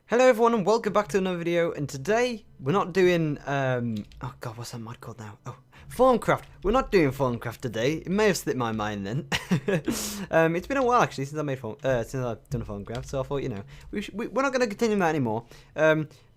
Hello everyone and welcome back to another video, and today we're not doing oh god, what's that mod called now? Oh, Formcraft. We're not doing Formcraft today. It may have slipped my mind then. It's been a while actually since I've done a Formcraft, so I thought, you know, we're not going to continue that anymore.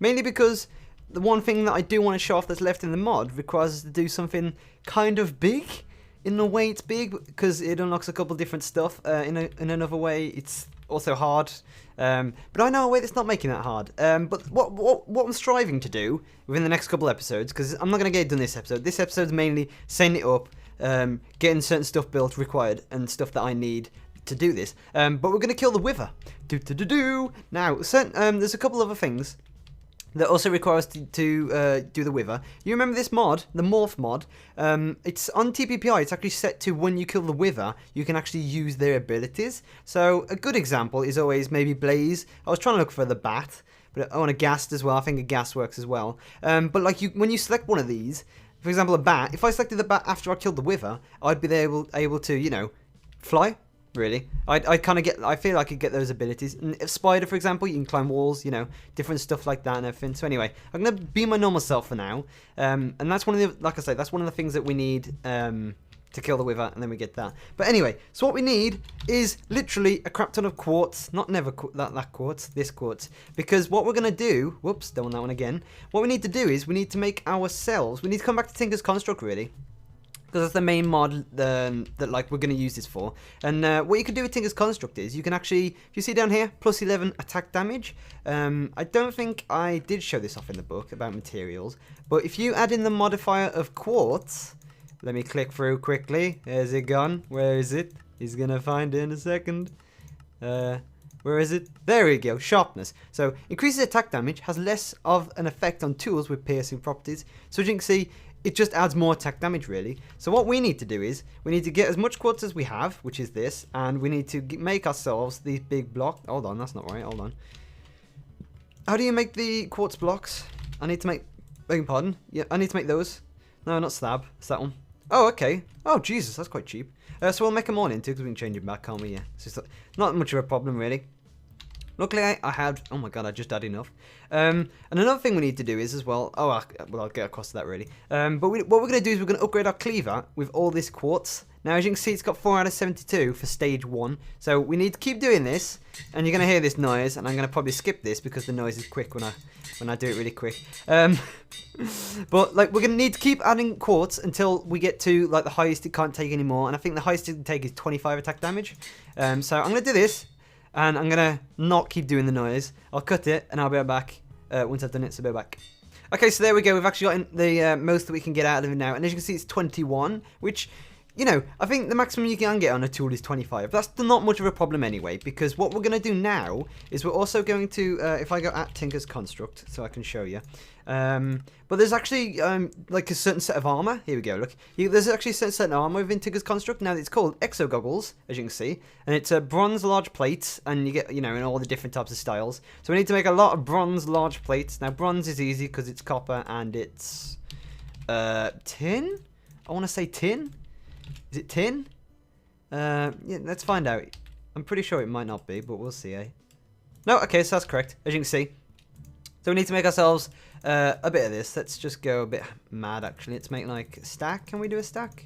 Mainly because the one thing that I do want to show off that's left in the mod requires us to do something kind of big. In a way it's big because it unlocks a couple different stuff. In another way it's also hard. But I know a way that's not making that hard. But what I'm striving to do within the next couple episodes, because I'm not going to get it done this episode. This episode's mainly setting it up, getting certain stuff built required, and stuff that I need to do this. But we're going to kill the Wither. Now, there's a couple other things that also require us to do the Wither. You remember this mod, the Morph mod? It's on TPPI. It's actually set to when you kill the Wither, you can actually use their abilities. So a good example is always maybe Blaze. I was trying to look for the Bat, but I want a Ghast as well. I think a Ghast works as well. But like when you select one of these, for example a Bat, if I selected the Bat after I killed the Wither, I'd be able to, you know, fly. Really, I kind of get. I feel like I could get those abilities. And if Spider, for example, you can climb walls. You know, different stuff like that and everything. So anyway, I'm gonna be my normal self for now. And that's one of the, like I say, that's one of the things that we need to kill the Wither, and then we get that. But anyway, so what we need is literally a crap ton of quartz. Not never that quartz, this quartz. Because what we're gonna do, whoops, don't want that one again. What we need to do is we need to make ourselves. We need to come back to Tinker's Construct really. Because that's the main mod that like we're going to use this for. And what you can do with Tinker's Construct is you can actually, if you see down here, plus 11 attack damage. I don't think I did show this off in the book about materials. But if you add in the modifier of quartz, let me click through quickly. There's it gone. Where is it? He's going to find it in a second. Where is it? There we go, sharpness. So increases attack damage, has less of an effect on tools with piercing properties. So as you can see, it just adds more attack damage really. So what we need to do is, we need to get as much quartz as we have, which is this, and we need to make ourselves these big blocks. Hold on, that's not right, hold on. How do you make the quartz blocks? I need to make, begging pardon, yeah, I need to make those. No, not slab, it's that one. Oh, okay. Oh, Jesus, that's quite cheap. So we'll make them all into, because we can change them back, can't we? Yeah, it's just not much of a problem really. Luckily, I had, oh my god, I just had enough. And another thing we need to do is as well, well, I'll get across to that really. But what we're going to do is we're going to upgrade our cleaver with all this quartz. Now, as you can see, it's got 4 out of 72 for stage 1. So we need to keep doing this, and you're going to hear this noise, and I'm going to probably skip this because the noise is quick when I do it really quick. But like, we're going to need to keep adding quartz until we get to like the highest it can't take anymore, and I think the highest it can take is 25 attack damage. So I'm going to do this. And I'm going to not keep doing the noise. I'll cut it, and I'll be right back once I've done it, so be back. Okay, so there we go. We've actually got the most that we can get out of it now. And as you can see, it's 21, which, you know, I think the maximum you can get on a tool is 25. That's not much of a problem anyway, because what we're going to do now is we're also going to, if I go at Tinker's Construct, so I can show you. But there's actually like a certain set of armor. Here we go, look. There's actually a certain set of armor within Tinker's Construct. Now it's called Exo Goggles, as you can see. And it's bronze large plates, and you get, you know, in all the different types of styles. So we need to make a lot of bronze large plates. Now bronze is easy because it's copper and it's tin? I want to say tin. Is it tin? Yeah, let's find out. I'm pretty sure it might not be, but we'll see, eh? No, okay, so that's correct, as you can see. So we need to make ourselves a bit of this. Let's just go a bit mad, actually. Let's make, like, a stack. Can we do a stack?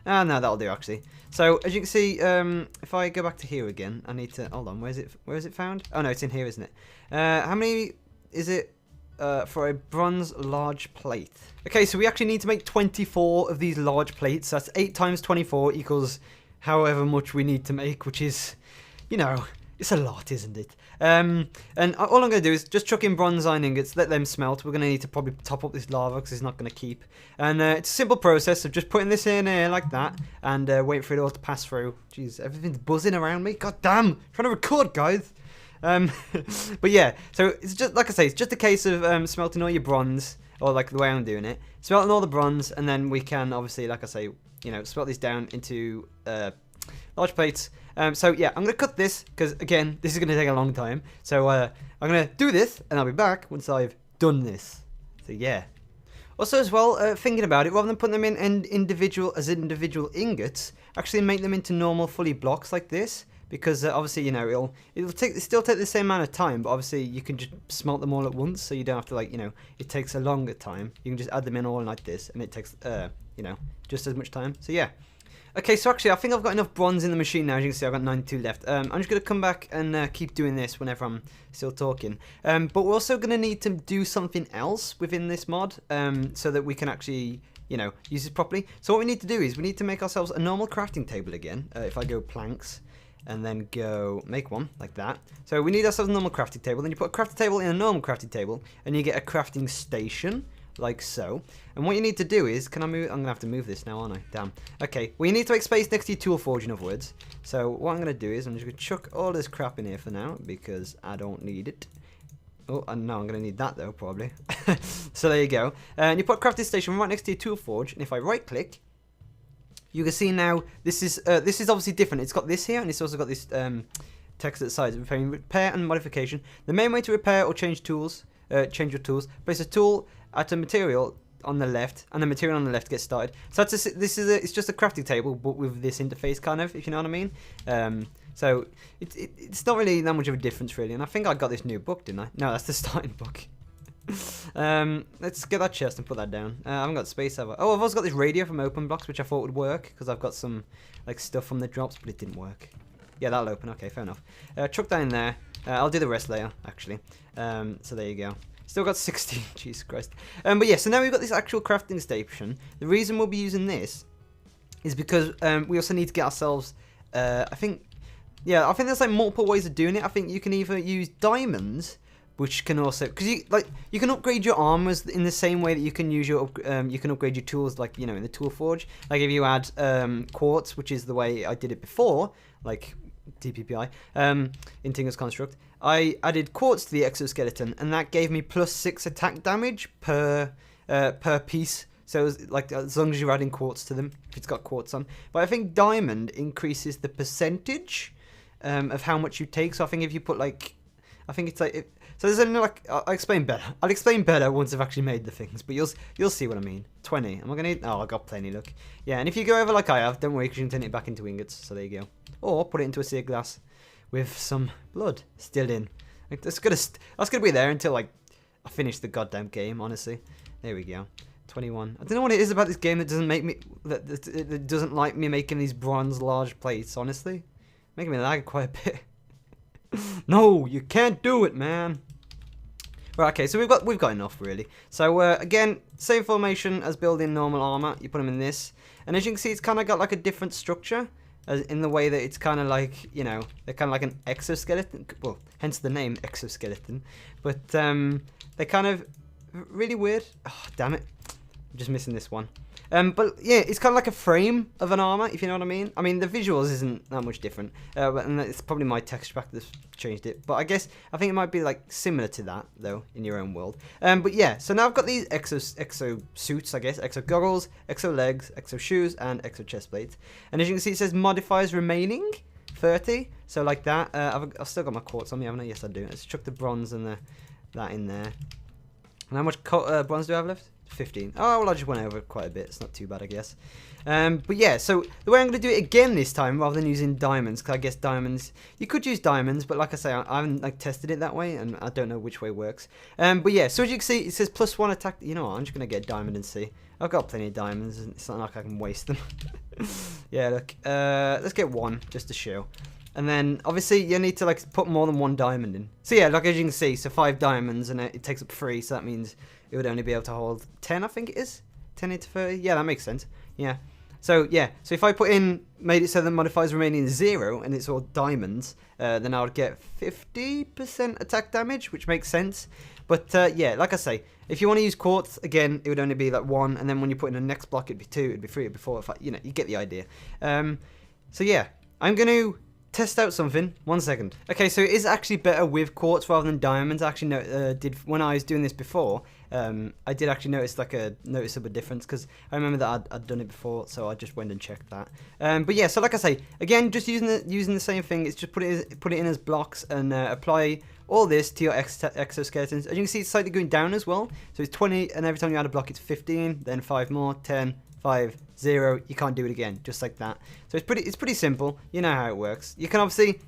Ah, no, that'll do, actually. So, as you can see, if I go back to here again, I need to... Hold on, where is it found? Oh, no, it's in here, isn't it? How many is it for a bronze large plate? Okay, so we actually need to make 24 of these large plates. That's 8 times 24 equals however much we need to make, which is, you know... It's a lot, isn't it? And all I'm going to do is just chuck in bronze iron ingots, let them smelt. We're going to need to probably top up this lava because it's not going to keep. And it's a simple process of just putting this in here like that and wait for it all to pass through. Jeez, everything's buzzing around me. God damn, I'm trying to record, guys. But yeah, so it's just, like I say, it's just a case of smelting all your bronze, or like the way I'm doing it. Smelting all the bronze, and then we can obviously, like I say, you know, smelt these down into large plates. So yeah, I'm going to cut this, because again, this is going to take a long time. So I'm going to do this, and I'll be back once I've done this. So yeah. Also as well, thinking about it, rather than putting them in individual ingots, actually make them into normal fully blocks like this. because obviously, you know, it'll still take the same amount of time, but obviously you can just smelt them all at once, so you don't have to, like, you know, it takes a longer time. You can just add them in all like this, and it takes you know, just as much time. So yeah. Okay, so actually, I think I've got enough bronze in the machine now. As you can see, I've got 92 left. I'm just going to come back and keep doing this whenever I'm still talking. But we're also going to need to do something else within this mod so that we can actually, you know, use it properly. So what we need to do is we need to make ourselves a normal crafting table again. If I go planks and then go make one like that. So we need ourselves a normal crafting table. Then you put a crafting table in a normal crafting table and you get a crafting station. Like so. And what you need to do is, can I move? I'm going to have to move this now, aren't I? Damn. Okay, well, you need to make space next to your tool forge, in other words. So what I'm going to do is, I'm just going to chuck all this crap in here for now, because I don't need it. Oh, and no, I'm going to need that, though, probably. So there you go. And you put crafting station right next to your tool forge, and if I right-click, you can see now, this is obviously different. It's got this here, and it's also got this text at the side, repair and modification. The main way to repair or change tools, change your tools, place a tool at a material on the left, and the material on the left gets started. So it's just a crafting table, but with this interface, kind of, if you know what I mean. So it's not really that much of a difference, really. And I think I got this new book, didn't I? No, that's the starting book. Let's get that chest and put that down. I haven't got space ever. Oh, I've also got this radio from Open Blocks, which I thought would work because I've got some like stuff from the drops, but it didn't work. Yeah, that'll open. Okay, fair enough. Chuck that in there. I'll do the rest later, actually. So there you go. Still got 16, Jesus Christ. But yeah, so now we've got this actual crafting station. The reason we'll be using this is because we also need to get ourselves, I think there's like multiple ways of doing it. I think you can either use diamonds, which can also, because you can upgrade your armors in the same way that you can use your, you can upgrade your tools, like, you know, in the tool forge. Like if you add quartz, which is the way I did it before, like TPPI, in Tinker's Construct, I added quartz to the exoskeleton, and that gave me +6 attack damage per piece. So it was like, as long as you're adding quartz to them, if it's got quartz on. But I think diamond increases the percentage of how much you take. So I think if you put like, I think it's like, so there's only like, I'll explain better. I'll explain better once I've actually made the things, but you'll see what I mean. 20. Am I gonna need? Oh, I got plenty. Look. Yeah, and if you go over like I have, don't worry, because you can turn it back into ingots. So there you go. Or put it into a sea of glass with some blood still in. Like, that's gonna be there until like I finish the goddamn game. Honestly, there we go. 21. I don't know what it is about this game that doesn't make me that doesn't like me making these bronze large plates. Honestly, making me lag quite a bit. No, you can't do it, man. Right, okay, so we've got enough, really. So again, same formation as building normal armor. You put them in this, and as you can see, it's kind of got like a different structure, as in the way that it's kind of like, you know, they're kind of like an exoskeleton. Well, hence the name exoskeleton. But they're kind of really weird. Oh, damn it! I'm just missing this one. But yeah, it's kind of like a frame of an armor, if you know what I mean. I mean, the visuals isn't that much different, and it's probably my texture pack that's changed it. But I think it might be like similar to that though in your own world. But yeah, so now I've got these exo suits, I guess, exo goggles, exo legs, exo shoes, and exo chest plates. And as you can see, it says modifiers remaining 30. So like that. I've still got my quartz on me, haven't I? Yes, I do. Let's chuck the bronze and that in there. And how much bronze do I have left? 15. Oh, well, I just went over quite a bit. It's not too bad, I guess. But yeah, so the way I'm going to do it again this time, rather than using diamonds, because I guess diamonds, you could use diamonds, but like I say, I haven't like tested it that way, and I don't know which way it works. But yeah, so as you can see, it says +1 attack. You know what? I'm just going to get a diamond and see. I've got plenty of diamonds, and it's not like I can waste them. Yeah, look. Let's get one, just to show. And then, obviously, you need to like put more than 1 diamond in. So yeah, like as you can see, so 5 diamonds, and it takes up 3, so that means it would only be able to hold 10, I think it is. 10 into 30. Yeah, that makes sense. Yeah. So yeah, so if I made it so the modifiers remaining 0 and it's all diamonds, then I would get 50% attack damage, which makes sense. But yeah, like I say, if you want to use quartz, again, it would only be like 1, and then when you put in the next block, it'd be 2, it'd be 3, it'd be 4, you know, you get the idea. So yeah, I'm going to test out something. 1 second. Okay, so it is actually better with quartz rather than diamonds. I actually when I was doing this before, I did actually notice like a noticeable difference, because I remember that I'd done it before, so I just went and checked that. But yeah, so like I say, again, just using the same thing. It's just put it in as blocks and apply all this to your exoskeletons. As you can see, it's slightly going down as well. So it's 20, and every time you add a block, it's 15. Then 5 more, 10. 5, 0. You can't do it again, just like that. So it's pretty simple. You know how it works. You can obviously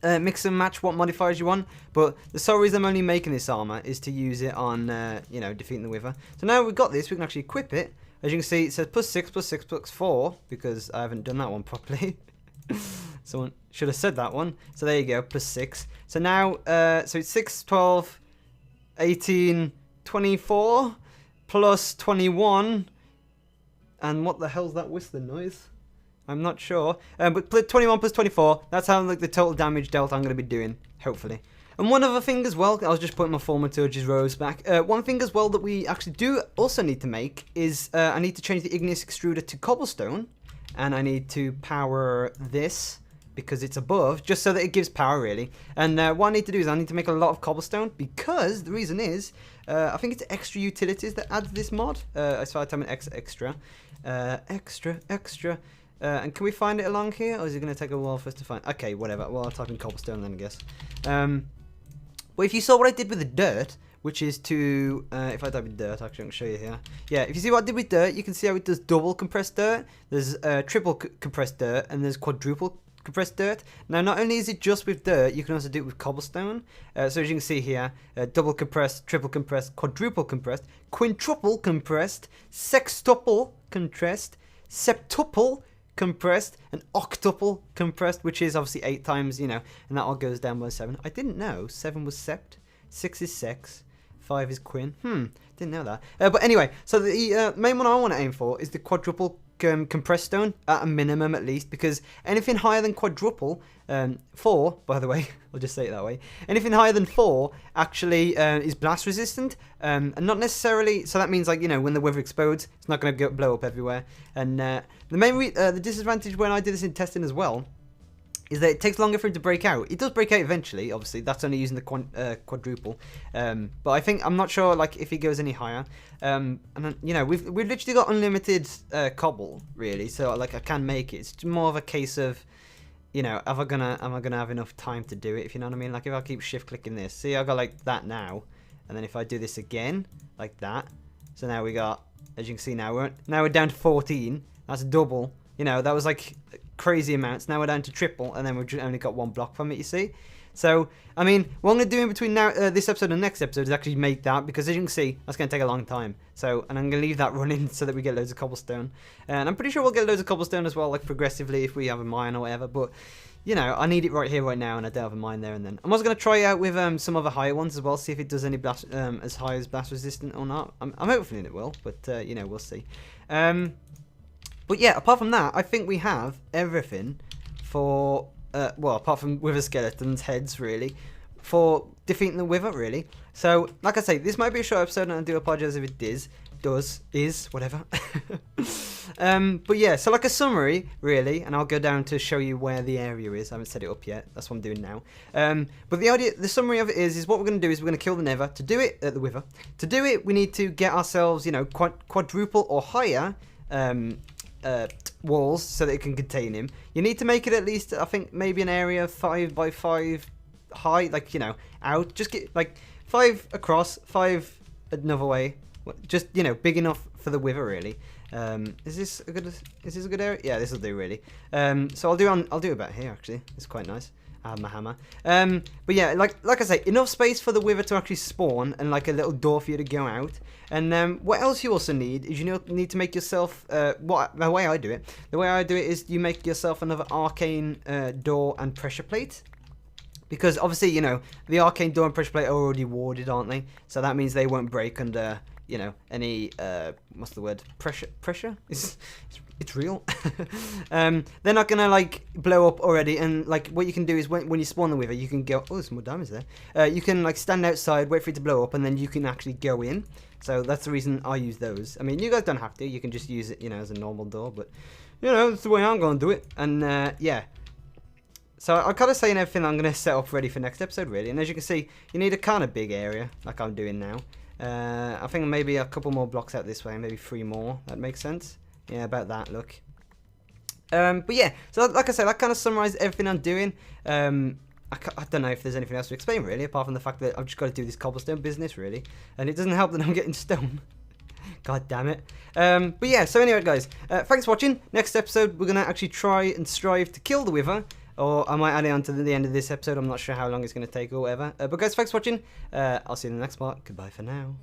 mix and match what modifiers you want, but the sole reason I'm only making this armor is to use it on, you know, defeating the Wither. So now we've got this, we can actually equip it. As you can see, it says +6, +6, +4, because I haven't done that one properly. Someone should have said that one. So there you go, +6. So now, so it's 6, 12, 18, 24, plus 21. And what the hell's that whistling noise? I'm not sure. But 21 plus 24, that's how like the total damage dealt I'm going to be doing, hopefully. And one other thing as well, I was just putting my Thaumaturge's rose back. One thing as well that we actually do also need to make is I need to change the igneous extruder to cobblestone. And I need to power this because it's above, just so that it gives power really. And what I need to do is I need to make a lot of cobblestone because the reason is, I think it's extra utilities that adds this mod. I started typing extra. And can we find it along here, or is it going to take a while for us to find? Okay, whatever. Well, I'll type in cobblestone then, I guess. Well, if you saw what I did with the dirt, which is to, if I type in dirt, actually, I can show you here. Yeah, if you see what I did with dirt, you can see how it does double compressed dirt. There's triple compressed dirt, and there's quadruple compressed dirt. Now, not only is it just with dirt, you can also do it with cobblestone. So as you can see here, double compressed, triple compressed, quadruple compressed, quintuple compressed, sextuple compressed, septuple compressed, and octuple compressed, which is obviously 8 times, you know, and that all goes down by 7. I didn't know 7 was sept, 6 is sex, 5 is quin. Didn't know that. But anyway, so the main one I want to aim for is the quadruple compressed stone, at a minimum at least, because anything higher than quadruple, 4, by the way, I'll just say it that way, anything higher than 4 actually is blast resistant, and not necessarily, so that means like, you know, when the Wither explodes, it's not going to blow up everywhere. And the main the disadvantage when I did this in testing as well is that it takes longer for it to break out. It does break out eventually, obviously. That's only using the quadruple. But I think, I'm not sure like if it goes any higher. And then, you know, we've literally got unlimited cobble, really. So like I can make it. It's more of a case of, you know, am I gonna have enough time to do it? If you know what I mean. Like if I keep shift clicking this, see, I got like that now, and then if I do this again, like that. So now we got, as you can see, now we're down to 14. That's double. You know, that was like crazy amounts. Now we're down to triple, and then we've only got 1 block from it, you see. So, I mean, what I'm going to do in between now, this episode and the next episode is actually make that, because as you can see, that's going to take a long time. So, and I'm going to leave that running so that we get loads of cobblestone. And I'm pretty sure we'll get loads of cobblestone as well, like progressively if we have a mine or whatever. But, you know, I need it right here, right now, and I don't have a mine there and then. I'm also going to try out with some other higher ones as well, see if it does any blast, as high as blast resistant or not. I'm hoping it will, but, you know, we'll see. But yeah, apart from that, I think we have everything for, well, apart from Wither skeletons, heads, really, for defeating the Wither, really. So, like I say, this might be a short episode, and I do apologise if it is, whatever. But yeah, so like a summary, really, and I'll go down to show you where the area is. I haven't set it up yet. That's what I'm doing now. But the summary of it is what we're going to do is we're going to kill the Nether. To do it, the Wither. To do it, we need to get ourselves, you know, quadruple or higher, walls so that it can contain him. You need to make it at least, I think, maybe an area 5 by 5 high, like, you know, out. Just get like 5 across, 5 another way. Just, you know, big enough for the Wither, really. Is this a good area? Yeah, this will do, really. So I'll do about here, actually. It's quite nice. I have my hammer. But yeah, like I say, enough space for the Wither to actually spawn, and like a little door for you to go out. And what else you also need is you need to make yourself, the way I do it is you make yourself another arcane door and pressure plate. Because obviously, you know, the arcane door and pressure plate are already warded, aren't they? So that means they won't break under, you know, any, what's the word? Pressure? It's real. They're not gonna like blow up already, and like what you can do is when you spawn the Wither, you can go. Oh, there's some more diamonds there. You can like stand outside, wait for it to blow up, and then you can actually go in. So that's the reason I use those. I mean, you guys don't have to. You can just use it, you know, as a normal door. But you know, that's the way I'm gonna do it. And yeah. So I'm kind of saying everything I'm gonna set up ready for next episode, really. And as you can see, you need a kind of big area, like I'm doing now. I think maybe a couple more blocks out this way, maybe 3 more. That makes sense. Yeah, about that, look. But yeah, so like I said, that kind of summarized everything I'm doing. I don't know if there's anything else to explain, really, apart from the fact that I've just got to do this cobblestone business, really. And it doesn't help that I'm getting stone. God damn it. But yeah, so anyway, guys, thanks for watching. Next episode, we're going to actually try and strive to kill the Wither. Or I might add it on to the end of this episode. I'm not sure how long it's going to take or whatever. But guys, thanks for watching. I'll see you in the next part. Goodbye for now.